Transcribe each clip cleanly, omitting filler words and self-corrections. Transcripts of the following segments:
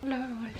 Oh,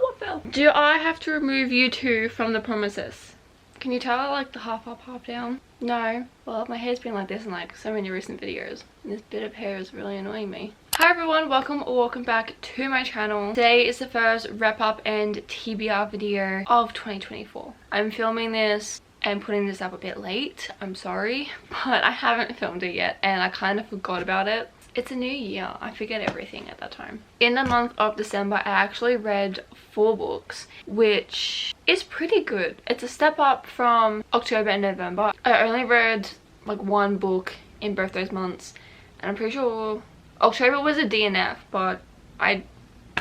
what fell? Do I have to remove you two from the promises? Can you tell I like the half up, half down? No. Well, my hair's been like this in like so many recent videos. And this bit of hair is really annoying me. Hi everyone, welcome or welcome back to my channel. Today is the first wrap up and TBR video of 2024. I'm filming this and putting this up a bit late. I'm sorry, but I haven't filmed it yet and I kind of forgot about it. It's a new year. I forget everything at that time. In the month of December, I actually read 4 books, which is pretty good. It's a step up from October and November. I only read like 1 book in both those months, and I'm pretty sure October was a DNF, but I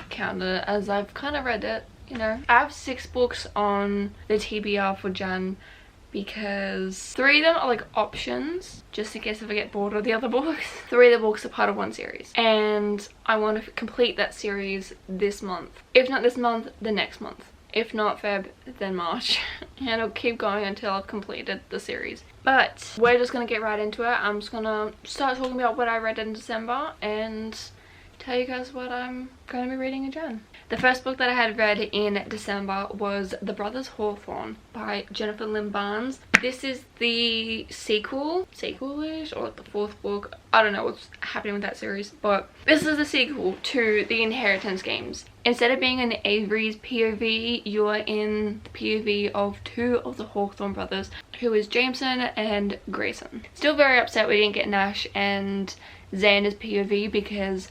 counted it as I've kind of read it, you know. I have 6 books on the TBR for Jan, because 3 of them are like options, just in case if I get bored of the other books. 3 of the books are part of one series, and I want to complete that series this month. If not this month, the next month. If not Feb, then March. And I'll keep going until I've completed the series. But we're just gonna get right into it. I'm just gonna start talking about what I read in December and tell you guys what I'm going to be reading in Jan. The first book that I had read in December was The Brothers Hawthorne by Jennifer Lynn Barnes. This is the sequel-ish, or like the 4th book. I don't know what's happening with that series, but this is the sequel to the Inheritance games. Instead of being in Avery's POV, you are in the POV of 2 of the Hawthorne brothers, who is Jameson and Grayson. Still very upset we didn't get Nash and Xander's POV, because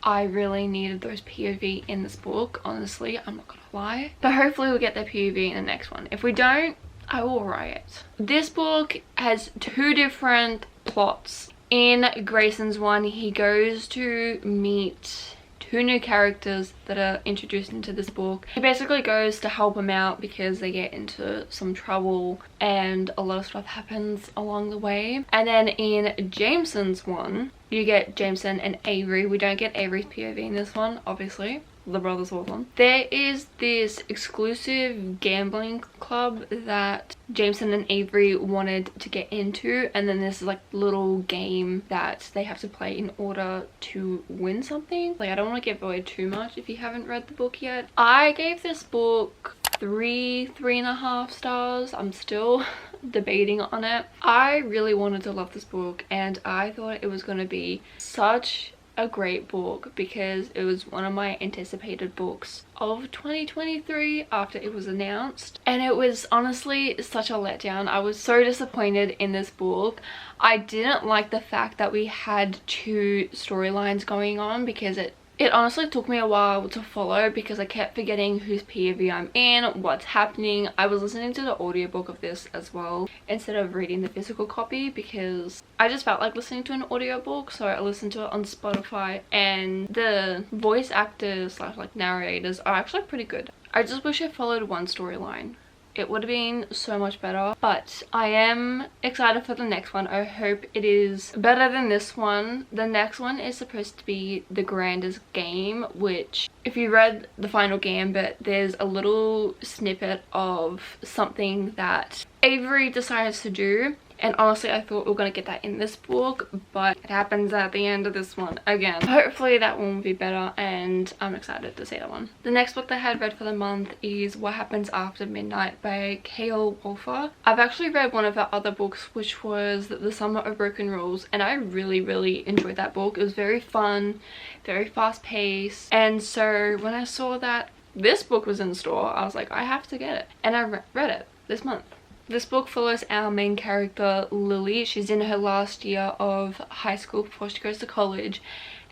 I really needed those POV in this book, honestly, I'm not gonna lie. But hopefully we'll get their POV in the next one. If we don't, I will riot. This book has 2 different plots. In Grayson's one, he goes to meet 2 new characters that are introduced into this book. He basically goes to help them out because they get into some trouble and a lot of stuff happens along the way. And then in Jameson's one, you get Jameson and Avery. We don't get Avery's POV in this one, obviously. The Brothers Hawthorne. There is this exclusive gambling club that Jameson and Avery wanted to get into, and then there's like little game that they have to play in order to win something. Like, I don't want to give away too much if you haven't read the book yet. I gave this book 3.5 stars. I'm still debating on it. I really wanted to love this book, and I thought it was going to be such a great book because it was one of my anticipated books of 2023 after it was announced, and it was honestly such a letdown. I was so disappointed in this book. I didn't like the fact that we had 2 storylines going on, because it honestly took me a while to follow because I kept forgetting whose POV I'm in, what's happening. I was listening to the audiobook of this as well instead of reading the physical copy, because I just felt like listening to an audiobook, so I listened to it on Spotify, and the voice actors / like narrators are actually pretty good. I just wish I followed one storyline. It would have been so much better, but I am excited for the next one. I hope it is better than this one. The next one is supposed to be The Grandest Game, which, if you read the final gambit, there's a little snippet of something that Avery decides to do. And honestly, I thought we were going to get that in this book, but it happens at the end of this one again. Hopefully that one will be better, and I'm excited to see that one. The next book that I had read for the month is What Happens After Midnight by Kale Wolfer. I've actually read one of her other books, which was The Summer of Broken Rules, and I really enjoyed that book. It was very fun, very fast paced, and so when I saw that this book was in store, I was like, I have to get it, and I read it this month. This book follows our main character, Lily. She's in her last year of high school before she goes to college.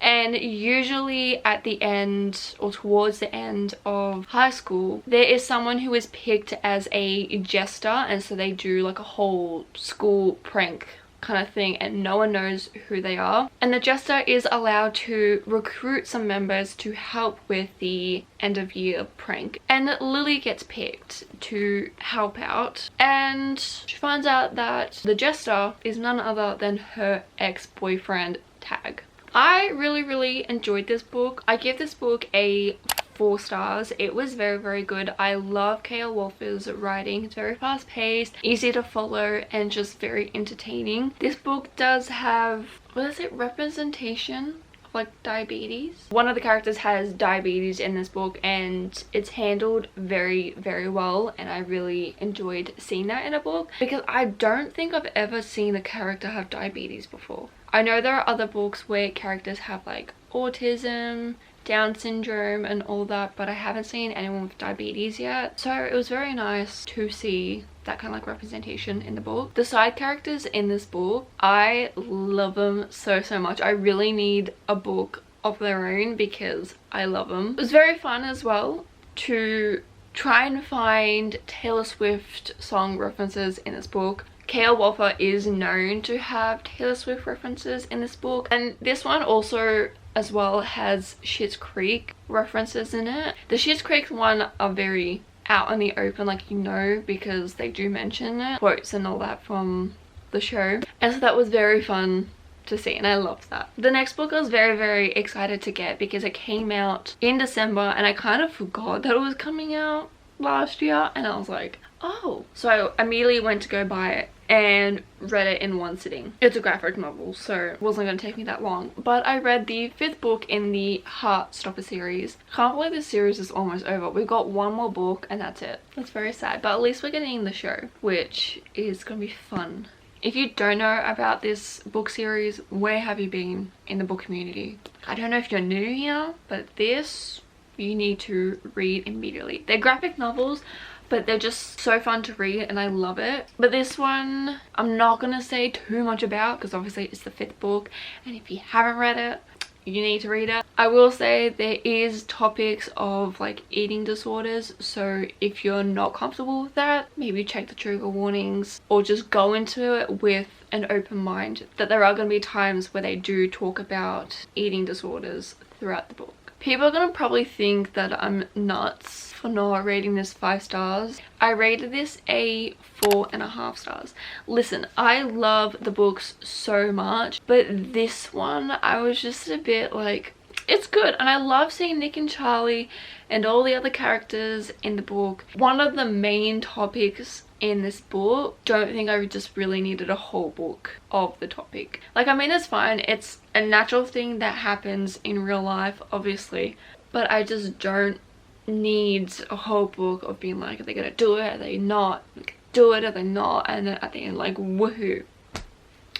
And usually at the end, or towards the end of high school, there is someone who is picked as a jester. And so they do like a whole school prank kind of thing, and no one knows who they are. And the jester is allowed to recruit some members to help with the end of year prank, and Lily gets picked to help out, and she finds out that the jester is none other than her ex-boyfriend Tag. I really enjoyed this book. I give this book a 4 stars. It was very good. I love Kale Wolfer's writing. It's very fast paced, easy to follow, and just very entertaining. This book does have, what is it, representation like diabetes. One of the characters has diabetes in this book, and it's handled very, very well, and I really enjoyed seeing that in a book because I don't think I've ever seen a character have diabetes before. I know there are other books where characters have like autism, Down syndrome and all that, but I haven't seen anyone with diabetes yet. So it was very nice to see that kind of like representation in the book. The side characters in this book, I love them so much. I really need a book of their own because I love them. It was very fun as well to try and find Taylor Swift song references in this book. K.L. Wolfer is known to have Taylor Swift references in this book, and this one also as well has Schitt's Creek references in it. The Schitt's Creek one are very out in the open, like, you know, because they do mention it, quotes and all that from the show, and so that was very fun to see, and I loved that. The next book I was very excited to get because it came out in December, and I kind of forgot that it was coming out last year, and I was like, oh. So I immediately went to go buy it and read it in one sitting. It's a graphic novel, so it wasn't going to take me that long, but I read the 5th book in the Heartstopper series. Can't believe this series is almost over. We got one more book and that's it. That's very sad, but at least we're getting the show, which is going to be fun. If you don't know about this book series, where have you been in the book community? I don't know if you're new here, but this you need to read immediately. They're graphic novels, but they're just so fun to read and I love it. But this one I'm not gonna say too much about because obviously it's the 5th book, and if you haven't read it, you need to read it. I will say there is topics of like eating disorders, so if you're not comfortable with that, maybe check the trigger warnings or just go into it with an open mind that there are going to be times where they do talk about eating disorders throughout the book. People are gonna probably think that I'm nuts for not rating this 5 stars. I rated this a 4.5 stars. Listen, I love the books so much, but this one I was just a bit like, it's good, and I love seeing Nick and Charlie and all the other characters in the book. One of the main topics in this book, don't think I just really needed a whole book of the topic. Like, I mean, it's fine, it's a natural thing that happens in real life obviously, but I just don't need a whole book of being like, are they gonna do it, are they not, do it, are they not, and then at the end like, woohoo,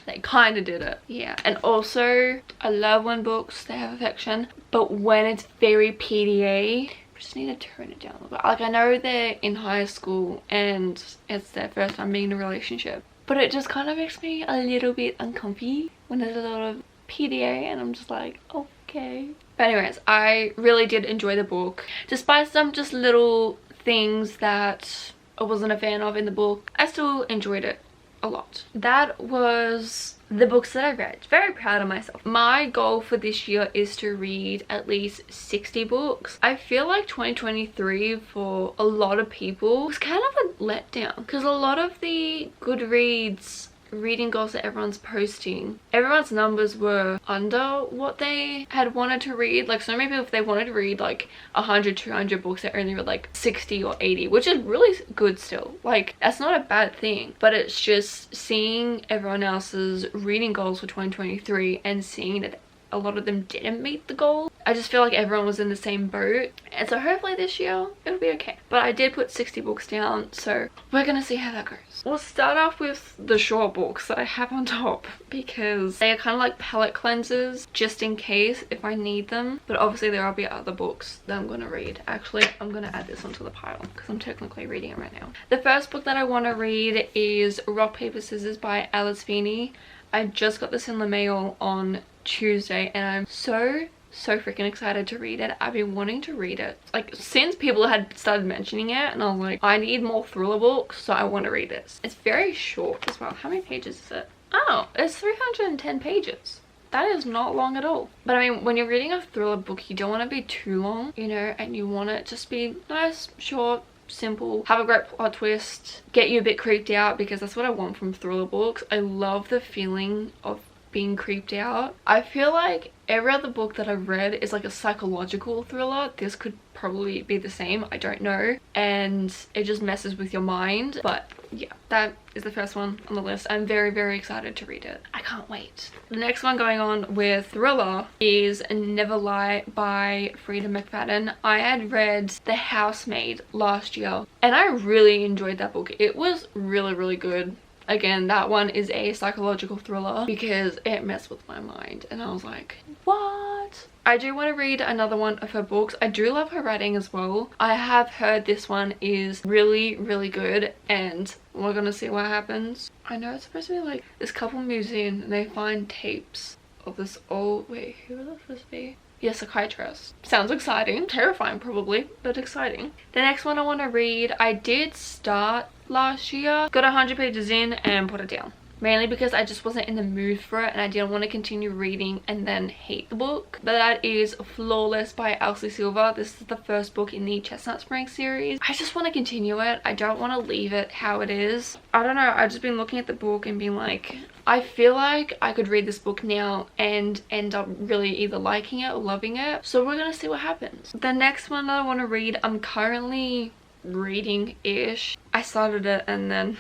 they kind of did it. Yeah. And also I love when books, they have affection, but when it's very PDA, just need to turn it down a little bit. Like, I know they're in high school and it's their first time being in a relationship, but it just kind of makes me a little bit uncomfy when there's a lot of PDA and I'm just like, okay. But anyways, I really did enjoy the book. Despite some just little things that I wasn't a fan of in the book, I still enjoyed it a lot. That was the books that I read. Very proud of myself. My goal for this year is to read at least 60 books. I feel like 2023 for a lot of people was kind of a letdown because a lot of the Goodreads reading goals that everyone's posting, everyone's numbers were under what they had wanted to read. Like, so many people, if they wanted to read like 100, 200 books, they only read like 60 or 80, which is really good still. Like, that's not a bad thing, but it's just seeing everyone else's reading goals for 2023 and seeing that a lot of them didn't meet the goal. I just feel like everyone was in the same boat, and so hopefully this year it'll be okay. But I did put 60 books down, so we're gonna see how that goes. We'll start off with the short books that I have on top because they are kind of like palette cleansers just in case if I need them, but obviously there will be other books that I'm gonna read. Actually, I'm gonna add this onto the pile because I'm technically reading it right now. The first book that I want to read is Rock Paper Scissors by Alice Feeney. I just got this in the mail on Tuesday and I'm so freaking excited to read it. I've been wanting to read it like since people had started mentioning it, and I was like, I need more thriller books, so I want to read this. It's very short as well. How many pages is it? Oh, it's 310 pages. That is not long at all. But I mean, when you're reading a thriller book, you don't want to be too long, you know, and you want it just be nice, short, simple, have a great plot twist, get you a bit creeped out, because that's what I want from thriller books. I love the feeling of being creeped out. I feel like every other book that I've read is like a psychological thriller. This could probably be the same, I don't know, and it just messes with your mind. But yeah, that is the first one on the list. I'm very, very excited to read it. I can't wait. The next one going on with thriller is Never Lie by Frida McFadden. I had read The Housemaid last year and I really enjoyed that book. It was really, really good. Again, that one is a psychological thriller because it messed with my mind and I was like, what? I do want to read another one of her books. I do love her writing as well. I have heard this one is really, really good and we're gonna see what happens. I know it's supposed to be like this couple moves in and they find tapes of this old, wait, who was that supposed to be? Yeah, psychiatrist. Sounds exciting. Terrifying probably, but exciting. The next one I want to read, I did start last year. Got 100 pages in and put it down. Mainly because I just wasn't in the mood for it and I didn't want to continue reading and then hate the book. But that is Flawless by Elsie Silver. This is the first book in the Chestnut Spring series. I just want to continue it. I don't want to leave it how it is. I don't know. I've just been looking at the book and being like, I feel like I could read this book now and end up really either liking it or loving it. So we're going to see what happens. The next one that I want to read, I'm currently reading-ish. I started it and then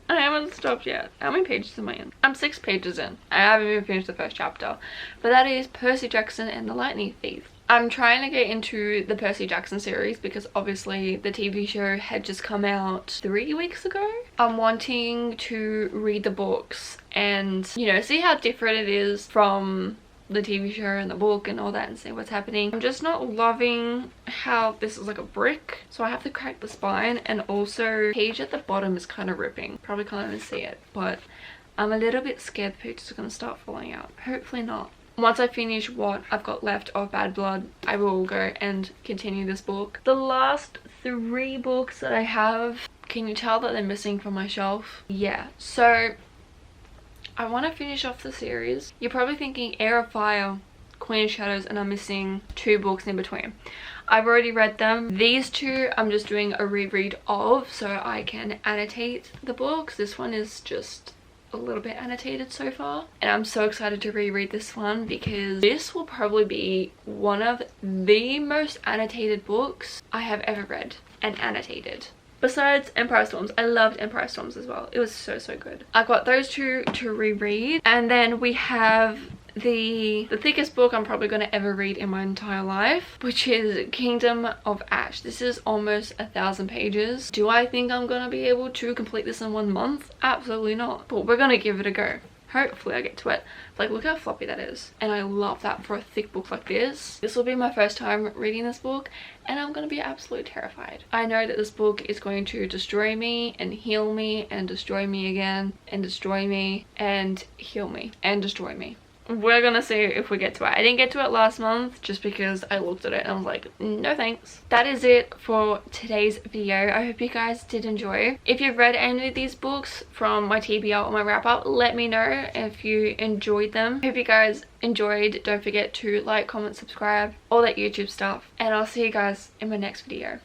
I haven't stopped yet. How many pages am I in? I'm 6 pages in. I haven't even finished the first chapter. But that is Percy Jackson and the Lightning Thief. I'm trying to get into the Percy Jackson series because obviously the TV show had just come out 3 weeks ago. I'm wanting to read the books and, you know, see how different it is from the TV show and the book and all that and see what's happening. I'm just not loving how this is like a brick, so I have to crack the spine, and also the page at the bottom is kind of ripping. Probably can't even see it, but I'm a little bit scared the pages are going to start falling out. Hopefully not. Once I finish what I've got left of Bad Blood, I will go and continue this book. The last 3 books that I have, can you tell that they're missing from my shelf? Yeah, so I want to finish off the series. You're probably thinking Heir of Fire, Queen of Shadows, and I'm missing 2 books in between. I've already read them. These 2 I'm just doing a reread of so I can annotate the books. This one is just a little bit annotated so far and I'm so excited to reread this one because this will probably be one of the most annotated books I have ever read and annotated. Besides Empire Storms, I loved Empire Storms as well. It was so, so good. I've got those 2 to reread. And then we have the thickest book I'm probably going to ever read in my entire life, which is Kingdom of Ash. This is almost 1,000 pages. Do I think I'm going to be able to complete this in 1 month? Absolutely not. But we're going to give it a go. Hopefully I get to it. Like, look how floppy that is. And I love that for a thick book like this. This will be my first time reading this book and I'm going to be absolutely terrified. I know that this book is going to destroy me and heal me and destroy me again and destroy me and heal me and destroy me. We're gonna see if we get to it. I didn't get to it last month just because I looked at it and I was like, no thanks. That is it for today's video. I hope you guys did enjoy. If you've read any of these books from my TBR or my wrap up, let me know if you enjoyed them. I hope you guys enjoyed. Don't forget to like, comment, subscribe, all that YouTube stuff, and I'll see you guys in my next video.